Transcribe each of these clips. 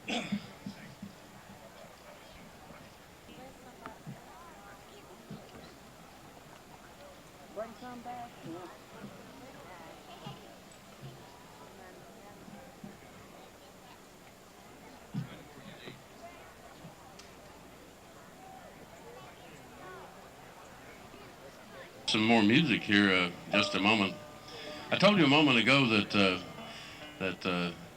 Bring some back. Some more music here, just a moment. I told you a moment ago that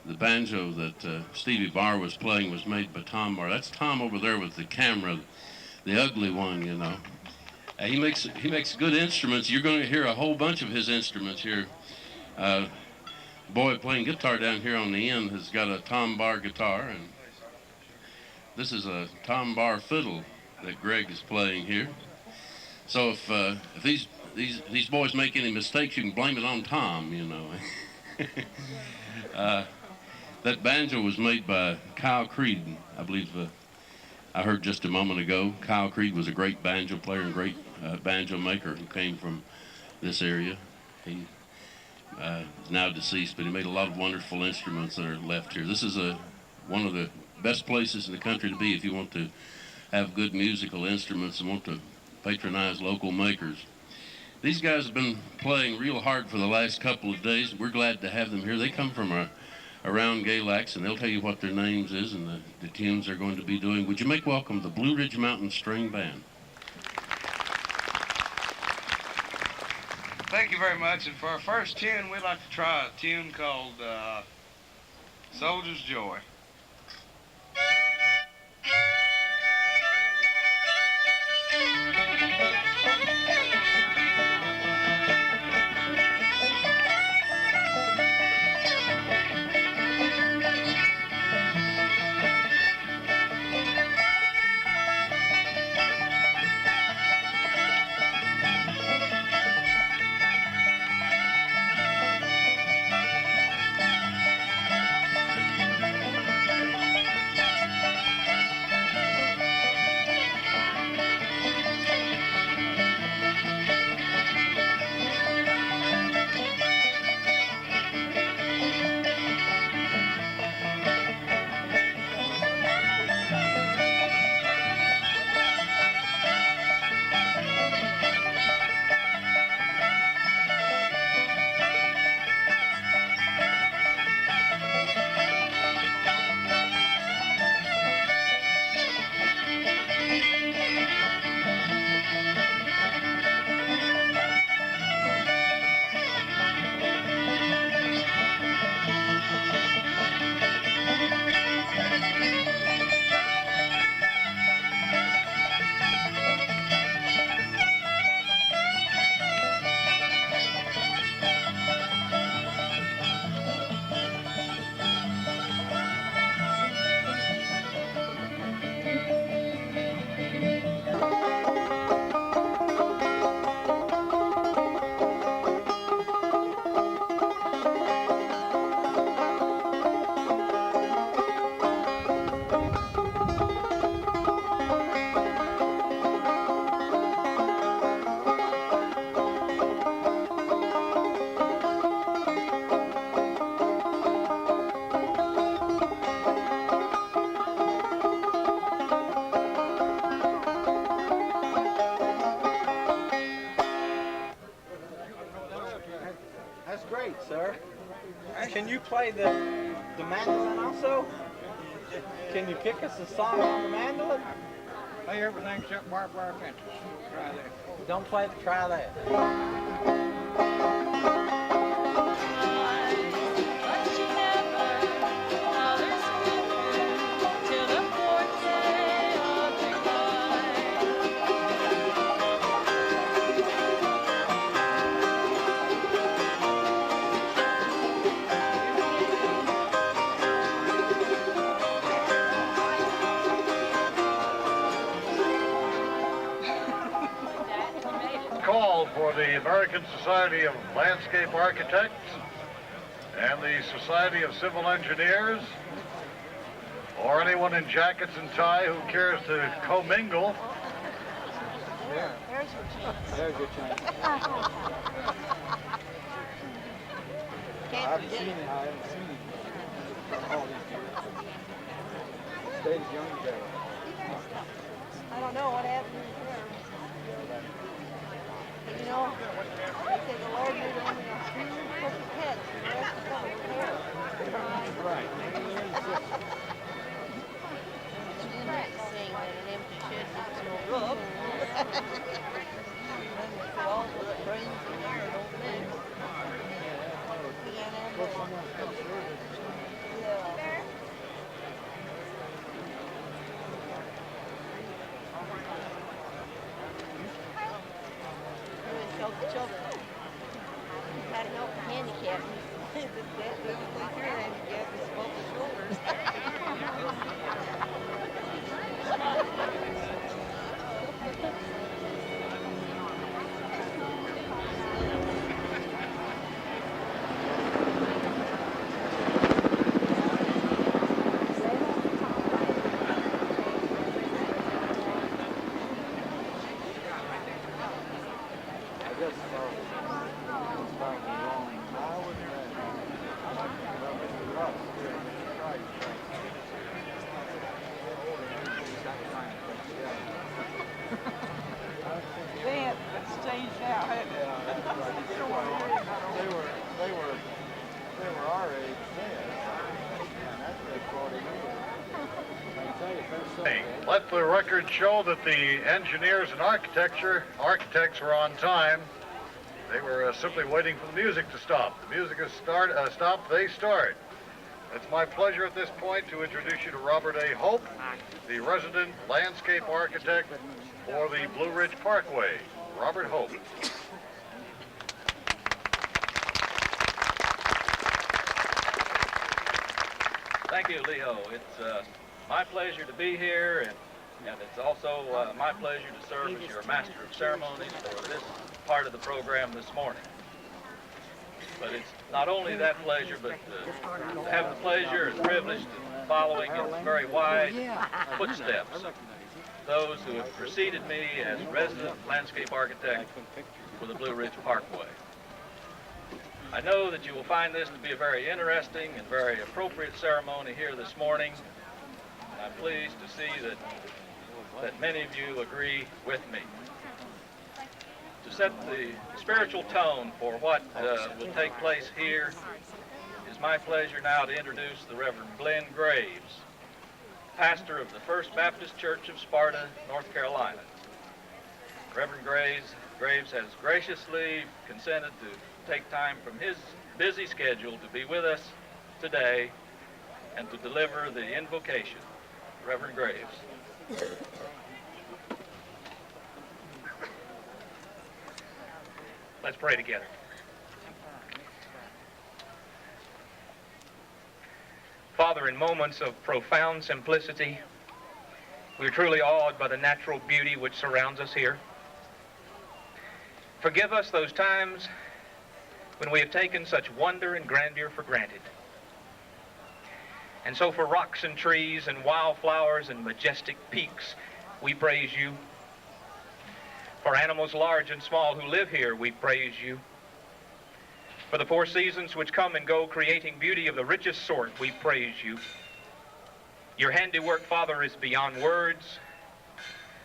the banjo that Stevie Barr was playing was made by Tom Barr. That's Tom over there with the camera, the ugly one, you know. He makes good instruments. You're going to hear a whole bunch of his instruments here. Boy playing guitar down here on the end has got a Tom Barr guitar, and this is a Tom Barr fiddle that Greg is playing here. So if these boys make any mistakes, you can blame it on Tom, you know. That banjo was made by Kyle Creed, I believe. I heard just a moment ago. Kyle Creed was a great banjo player and great banjo maker who came from this area. He is now deceased, but he made a lot of wonderful instruments that are left here. This is one of the best places in the country to be if you want to have good musical instruments and want to patronize local makers. These guys have been playing real hard for the last couple of days. We're glad to have them here. They come from around Galax, and they'll tell you what their names is and the tunes they're going to be doing. Would you make welcome the Blue Ridge Mountain String Band? Thank you very much. And for our first tune, we'd like to try a tune called Soldier's Joy. That's great, sir. Can you play the mandolin also? Can you pick us a song on the mandolin? Play everything except Barbed Wire Fences. Try that. Don't play the try that. Call for the American Society of Landscape Architects and the Society of Civil Engineers, or anyone in jackets and tie who cares to commingle. There's your chance. I haven't seen it. All these years. Stays young today. I don't know what happened to her. You know, they say the Lord made only a few perfect heads, and the rest is covered with hair. Right. Saying that an empty shed needs no roof. And they say all the brains in there don't mix. You can't have that. Yeah. Always tell the children how to help the handicapped. The only thing handicapped is both the shoulders. They were our age then. And that's been 40 years. Let the record show that the engineers and architects were on time. They were simply waiting for the music to stop. The music has stopped, they start. It's my pleasure at this point to introduce you to Robert A. Hope, the resident landscape architect for the Blue Ridge Parkway. Robert Hope. Thank you, Leo. It's my pleasure to be here, and it's also my pleasure to serve as your master of ceremonies for this part of the program this morning. But it's not only that pleasure, but to have the pleasure and privilege of following in very wide footsteps those who have preceded me as resident landscape architect for the Blue Ridge Parkway. I know that you will find this to be a very interesting and very appropriate ceremony here this morning. I'm pleased to see that many of you agree with me. To set the spiritual tone for what will take place here, it is my pleasure now to introduce the Reverend Glenn Graves, pastor of the First Baptist Church of Sparta, North Carolina. Reverend Graves has graciously consented to take time from his busy schedule to be with us today and to deliver the invocation. Reverend Graves. Let's pray together. Father, in moments of profound simplicity, we are truly awed by the natural beauty which surrounds us here. Forgive us those times when we have taken such wonder and grandeur for granted. And so for rocks and trees and wildflowers and majestic peaks, we praise you. For animals large and small who live here, we praise you. For the four seasons which come and go, creating beauty of the richest sort, we praise you. Your handiwork, Father, is beyond words.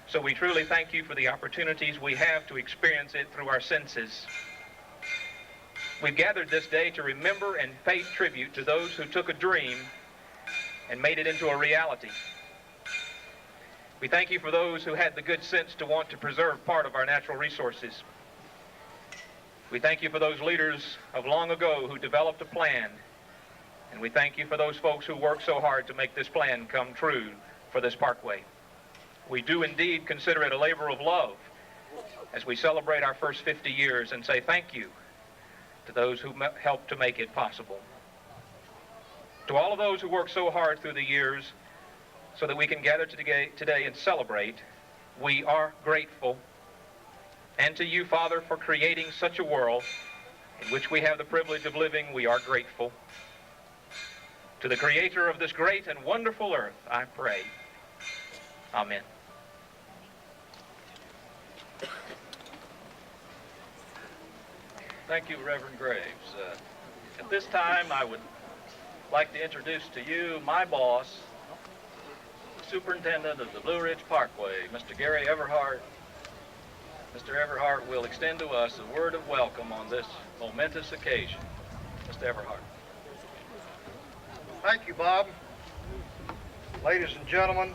So we truly thank you for the opportunities we have to experience it through our senses. We've gathered this day to remember and pay tribute to those who took a dream and made it into a reality. We thank you for those who had the good sense to want to preserve part of our natural resources. We thank you for those leaders of long ago who developed a plan. And we thank you for those folks who worked so hard to make this plan come true for this parkway. We do indeed consider it a labor of love as we celebrate our first 50 years and say thank you to those who helped to make it possible. To all of those who worked so hard through the years so that we can gather today and celebrate, we are grateful. And to you, Father, for creating such a world in which we have the privilege of living, we are grateful. To the Creator of this great and wonderful earth, I pray. Amen. Thank you, Reverend Graves. At this time, I would like to introduce to you my boss, Superintendent of the Blue Ridge Parkway, Mr. Gary Everhart. Mr. Everhart will extend to us a word of welcome on this momentous occasion. Mr. Everhart. Thank you, Bob. Ladies and gentlemen,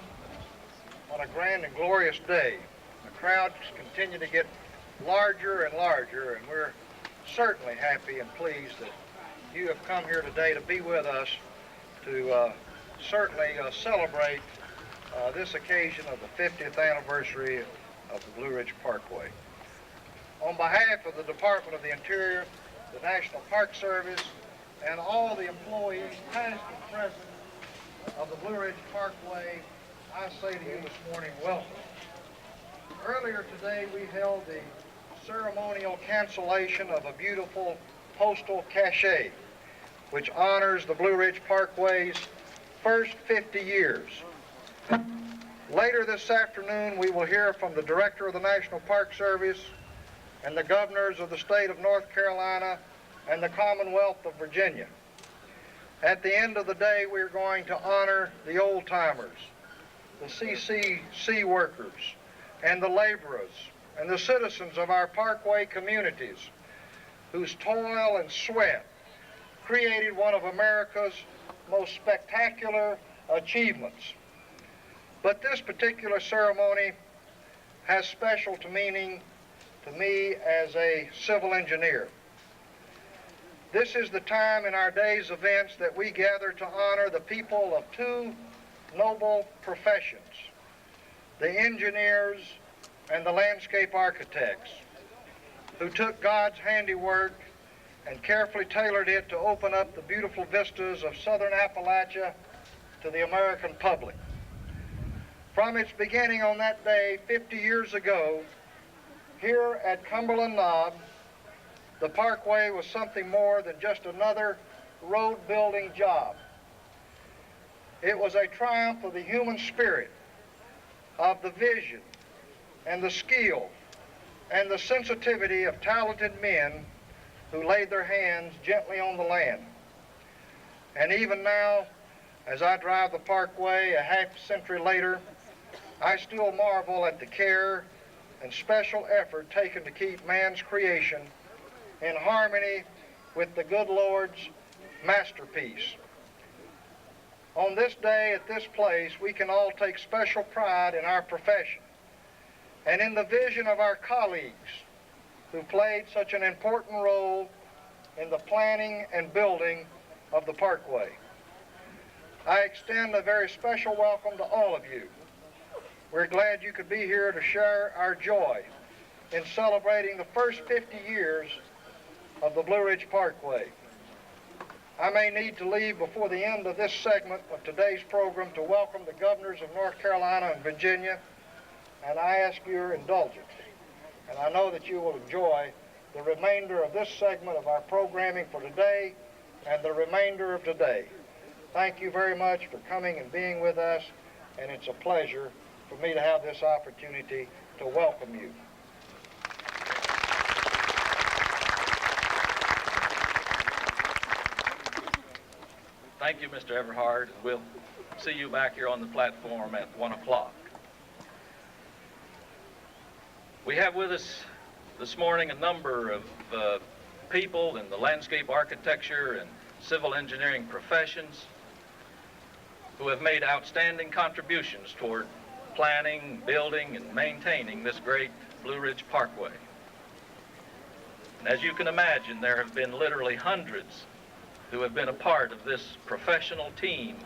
on a grand and glorious day, the crowds continue to get larger and larger, and we're certainly happy and pleased that you have come here today to be with us to certainly celebrate this occasion of the 50th anniversary of the Blue Ridge Parkway. On behalf of the Department of the Interior, the National Park Service, and all the employees, past and present, of the Blue Ridge Parkway, I say to you this morning, welcome. Earlier today, we held the ceremonial cancellation of a beautiful postal cachet, which honors the Blue Ridge Parkway's first 50 years. Later this afternoon, we will hear from the Director of the National Park Service and the governors of the state of North Carolina and the Commonwealth of Virginia. At the end of the day, we're going to honor the old-timers, the CCC workers, and the laborers, and the citizens of our Parkway communities whose toil and sweat created one of America's most spectacular achievements. But this particular ceremony has special meaning to me as a civil engineer. This is the time in our day's events that we gather to honor the people of two noble professions, the engineers and the landscape architects, who took God's handiwork and carefully tailored it to open up the beautiful vistas of southern Appalachia to the American public. From its beginning on that day 50 years ago, here at Cumberland Knob, the Parkway was something more than just another road-building job. It was a triumph of the human spirit, of the vision, and the skill, and the sensitivity of talented men who laid their hands gently on the land. And even now, as I drive the Parkway a half-century later, I still marvel at the care and special effort taken to keep man's creation in harmony with the good Lord's masterpiece. On this day at this place, we can all take special pride in our profession and in the vision of our colleagues who played such an important role in the planning and building of the Parkway. I extend a very special welcome to all of you. We're glad you could be here to share our joy in celebrating the first 50 years of the Blue Ridge Parkway. I may need to leave before the end of this segment of today's program to welcome the governors of North Carolina and Virginia, and I ask your indulgence. And I know that you will enjoy the remainder of this segment of our programming for today and the remainder of today. Thank you very much for coming and being with us, and it's a pleasure for me to have this opportunity to welcome you. Thank you, Mr. Everhart. We'll see you back here on the platform at 1 o'clock. We have with us this morning a number of people in the landscape architecture and civil engineering professions who have made outstanding contributions toward planning, building, and maintaining this great Blue Ridge Parkway. And as you can imagine, there have been literally hundreds who have been a part of this professional team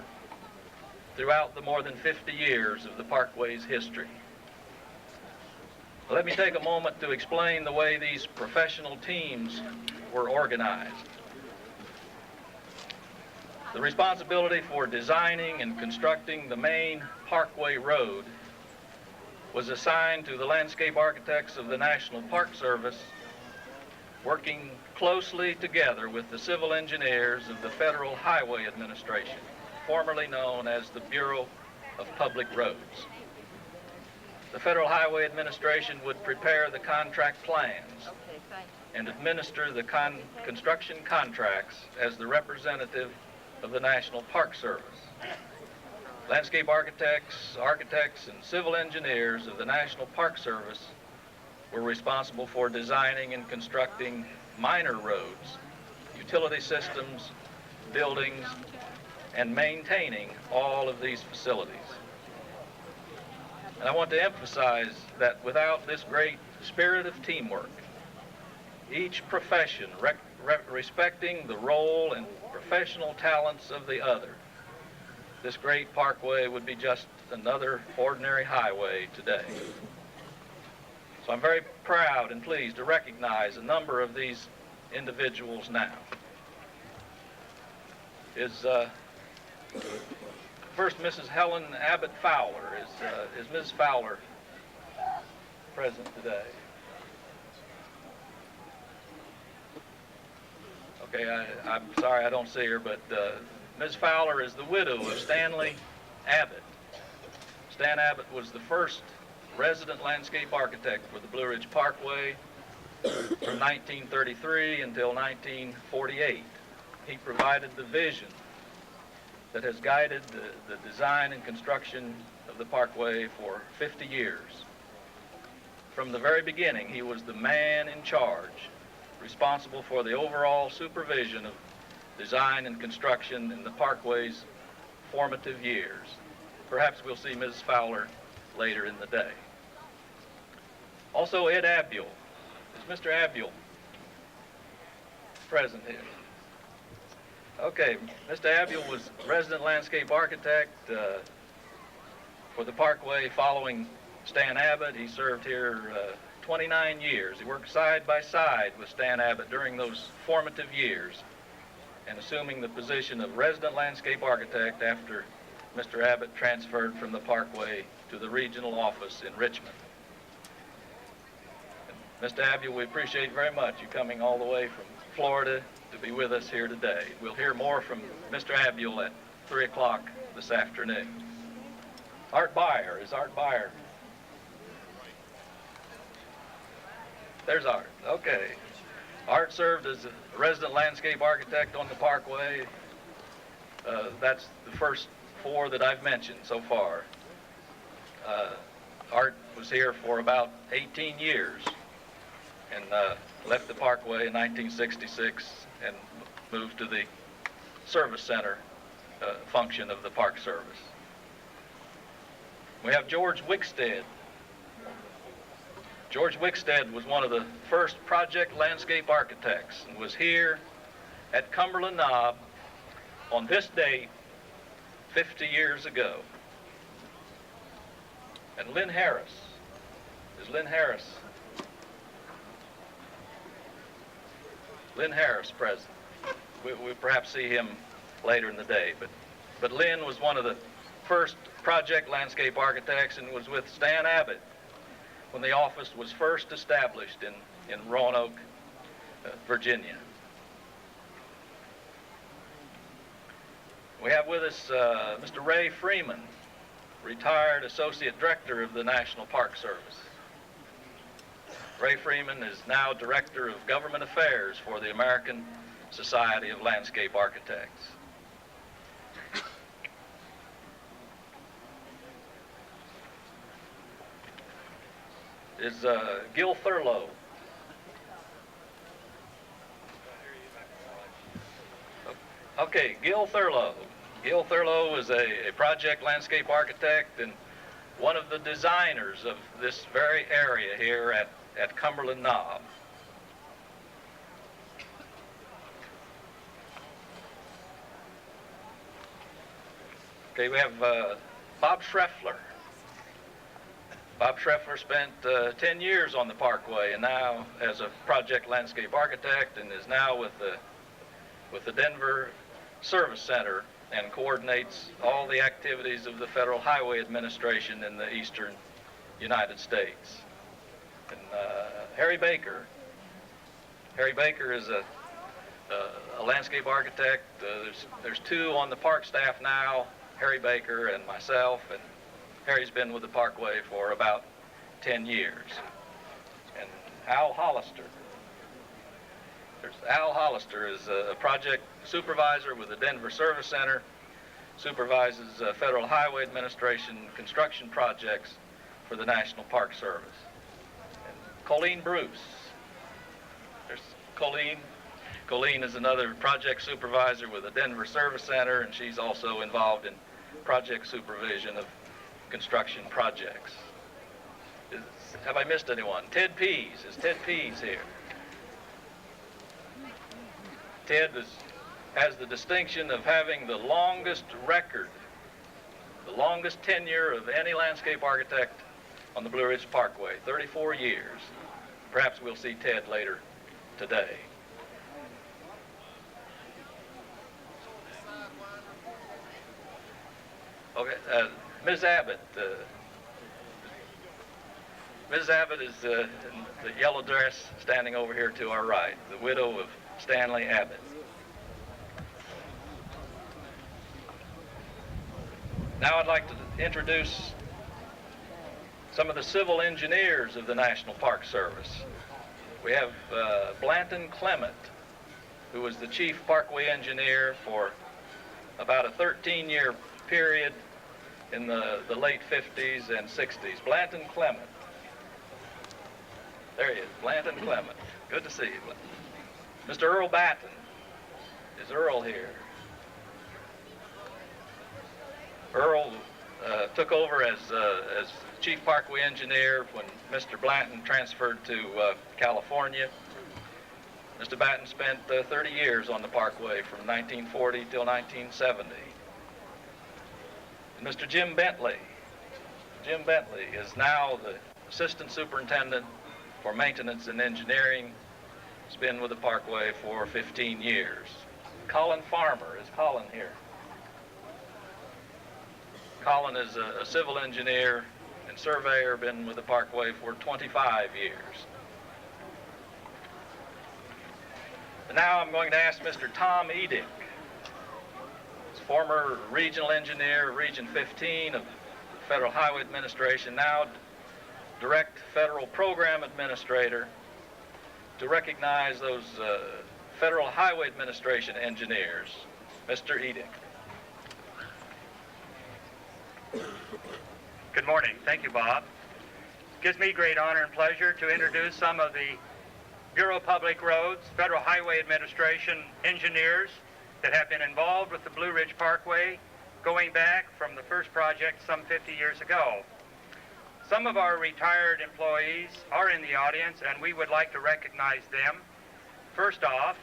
throughout the more than 50 years of the Parkway's history. Let me take a moment to explain the way these professional teams were organized. The responsibility for designing and constructing the main Parkway Road was assigned to the landscape architects of the National Park Service, working closely together with the civil engineers of the Federal Highway Administration, formerly known as the Bureau of Public Roads. The Federal Highway Administration would prepare the contract plans and administer the construction contracts as the representative of the National Park Service. landscape architects, and civil engineers of the National Park Service were responsible for designing and constructing minor roads, utility systems, buildings, and maintaining all of these facilities. And I want to emphasize that without this great spirit of teamwork, each profession respecting the role and professional talents of the other, this great parkway would be just another ordinary highway today. So I'm very proud and pleased to recognize a number of these individuals now. First, Mrs. Helen Abbott Fowler. Is Ms. Fowler present today? Okay, I'm sorry I don't see her, but Ms. Fowler is the widow of Stanley Abbott. Stan Abbott was the first resident landscape architect for the Blue Ridge Parkway from 1933 until 1948. He provided the vision that has guided the design and construction of the parkway for 50 years. From the very beginning, he was the man in charge, responsible for the overall supervision of design and construction in the parkway's formative years. Perhaps we'll see Mrs. Fowler later in the day. Also, Ed Abule. Is Mr. Abule present here? Okay, Mr. Abule was resident landscape architect for the parkway following Stan Abbott. He served here 29 years. He worked side by side with Stan Abbott during those formative years, and assuming the position of resident landscape architect after Mr. Abbott transferred from the parkway to the regional office in Richmond. And Mr. Abule, we appreciate very much you coming all the way from Florida to be with us here today. We'll hear more from Mr. Abule at 3 o'clock this afternoon. Art Beyer. Is Art Beyer? There's Art. Okay. Art served as a resident landscape architect on the parkway. That's the first 4 that I've mentioned so far. Art was here for about 18 years and left the parkway in 1966 and moved to the service center function of the Park Service. We have George Wickstead. George Wickstead was one of the first project landscape architects and was here at Cumberland Knob on this date 50 years ago. And Lynn Harris. Is Lynn Harris? Lynn Harris present. We'll perhaps see him later in the day, but Lynn was one of the first project landscape architects and was with Stan Abbott when the office was first established in Roanoke, Virginia. We have with us Mr. Ray Freeman, retired Associate Director of the National Park Service. Ray Freeman is now Director of Government Affairs for the American Society of Landscape Architects. Is Gil Thurlow. Okay, Gil Thurlow. Gil Thurlow is a project landscape architect and one of the designers of this very area here at Cumberland Knob. Okay, we have Bob Schreffler. Bob Schreffler spent 10 years on the Parkway and now as a project landscape architect and is now with the Denver Service Center and coordinates all the activities of the Federal Highway Administration in the eastern United States. And Harry Baker. Harry Baker is a landscape architect. There's 2 on the park staff now, Harry Baker and myself, and Harry's been with the Parkway for about 10 years. And Al Hollister. Al Hollister is a project supervisor with the Denver Service Center supervises Federal Highway Administration construction projects for the National Park Service. And Colleen Bruce. There's Colleen. Colleen is another project supervisor with the Denver Service Center, and she's also involved in project supervision of construction projects. Have I missed anyone? Ted Pease. Is Ted Pease here? Ted has the distinction of having the longest record, the longest tenure of any landscape architect on the Blue Ridge Parkway, 34 years. Perhaps we'll see Ted later today. Okay, Ms. Abbott. Ms. Abbott is in the yellow dress standing over here to our right, the widow of Stanley Abbott. Now I'd like to introduce some of the civil engineers of the National Park Service. We have Blanton Clement, who was the chief parkway engineer for about a 13-year period in the late 50s and 60s. Blanton Clement. There he is, Blanton Clement. Good to see you. Mr. Earl Batten. Is Earl here? Earl took over as chief parkway engineer when Mr. Blanton transferred to California. Mr. Batten spent 30 years on the parkway from 1940 till 1970. And Mr. Jim Bentley. Jim Bentley is now the assistant superintendent for maintenance and engineering. He's been with the parkway for 15 years. Colin Farmer. Is Colin here? Colin is a civil engineer and surveyor, been with the parkway for 25 years. And now I'm going to ask Mr. Tom Edick. He's former regional engineer, Region 15 of the Federal Highway Administration, now direct federal program administrator, to recognize those Federal Highway Administration engineers. Mr. Edick. Good morning. Thank you, Bob. It gives me great honor and pleasure to introduce some of the Bureau of Public Roads, Federal Highway Administration engineers that have been involved with the Blue Ridge Parkway going back from the first project some 50 years ago. Some of our retired employees are in the audience, and we would like to recognize them. First off,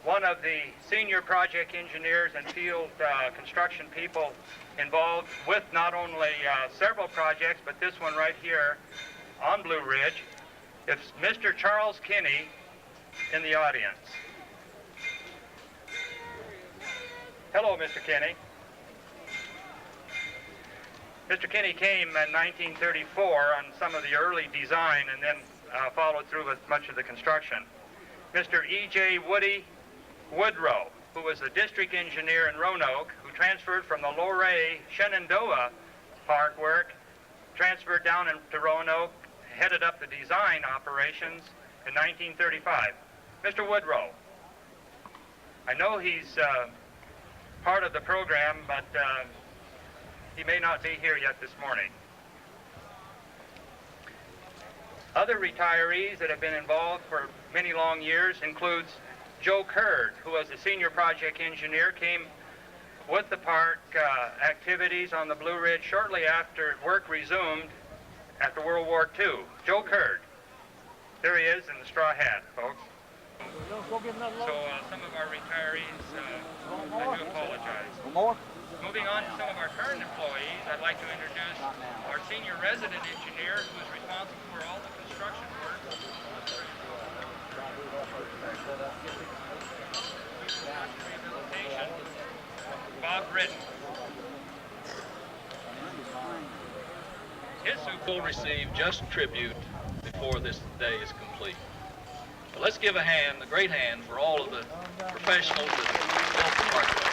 one of the senior project engineers and field construction people involved with not only several projects, but this one right here on Blue Ridge, is Mr. Charles Kinney in the audience. Hello, Mr. Kinney. Mr. Kinney came in 1934 on some of the early design and then followed through with much of the construction. Mr. E.J. Woodrow, who was the district engineer in Roanoke, who transferred from the Luray Shenandoah Park work, transferred down to Roanoke, headed up the design operations in 1935. Mr. Woodrow, I know he's part of the program, but he may not be here yet this morning. Other retirees that have been involved for many long years includes Joe Curd, who was a senior project engineer, came with the park activities on the Blue Ridge shortly after work resumed after World War II. Joe Curd. There he is in the straw hat, folks. So some of our retirees, I do apologize. Moving on to some of our current employees, I'd like to introduce our senior resident engineer who is responsible for all the construction work. Rehabilitation, Bob Britton. His suit will receive just tribute before this day is complete. But let's give a hand, a great hand, for all of the professionals that built the parkway.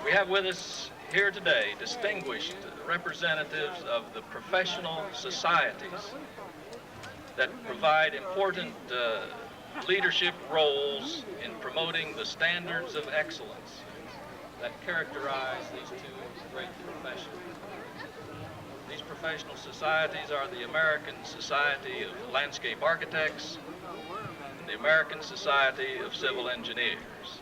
We have with us here today distinguished representatives of the professional societies that provide important leadership roles in promoting the standards of excellence that characterize these two great professions. These professional societies are the American Society of Landscape Architects and the American Society of Civil Engineers.